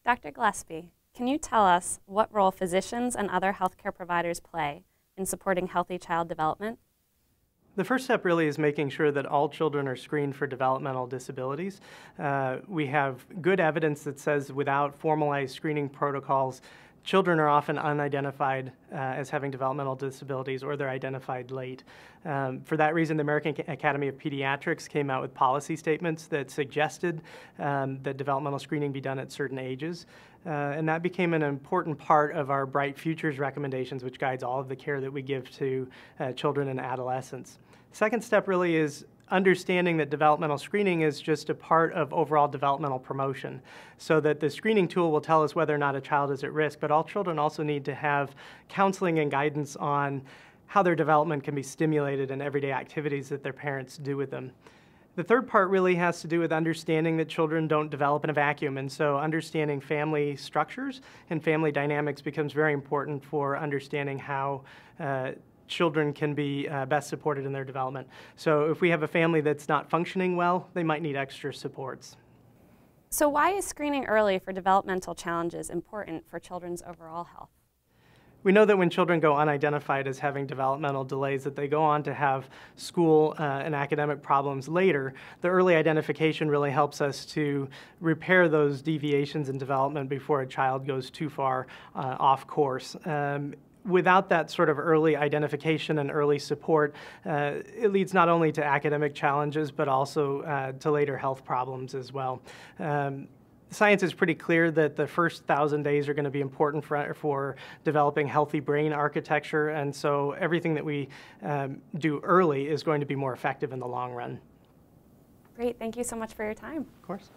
Dr. Gillespie, can you tell us what role physicians and other healthcare providers play in supporting healthy child development? The first step really is making sure that all children are screened for developmental disabilities. We have good evidence that says without formalized screening protocols, children are often unidentified as having developmental disabilities, or they're identified late. For that reason, the American Academy of Pediatrics came out with policy statements that suggested that developmental screening be done at certain ages. And that became an important part of our Bright Futures recommendations, which guides all of the care that we give to children and adolescents. Second step really is understanding that developmental screening is just a part of overall developmental promotion, so that the screening tool will tell us whether or not a child is at risk, but all children also need to have counseling and guidance on how their development can be stimulated in everyday activities that their parents do with them. The third part really has to do with understanding that children don't develop in a vacuum, and so understanding family structures and family dynamics becomes very important for understanding how children can be best supported in their development. So if we have a family that's not functioning well, they might need extra supports. So why is screening early for developmental challenges important for children's overall health? We know that when children go unidentified as having developmental delays, that they go on to have school and academic problems later. The early identification really helps us to repair those deviations in development before a child goes too far off course. Without that sort of early identification and early support, it leads not only to academic challenges, but also to later health problems as well. Science is pretty clear that the first 1,000 days are going to be important for developing healthy brain architecture, and so everything that we do early is going to be more effective in the long run. Great, thank you so much for your time. Of course.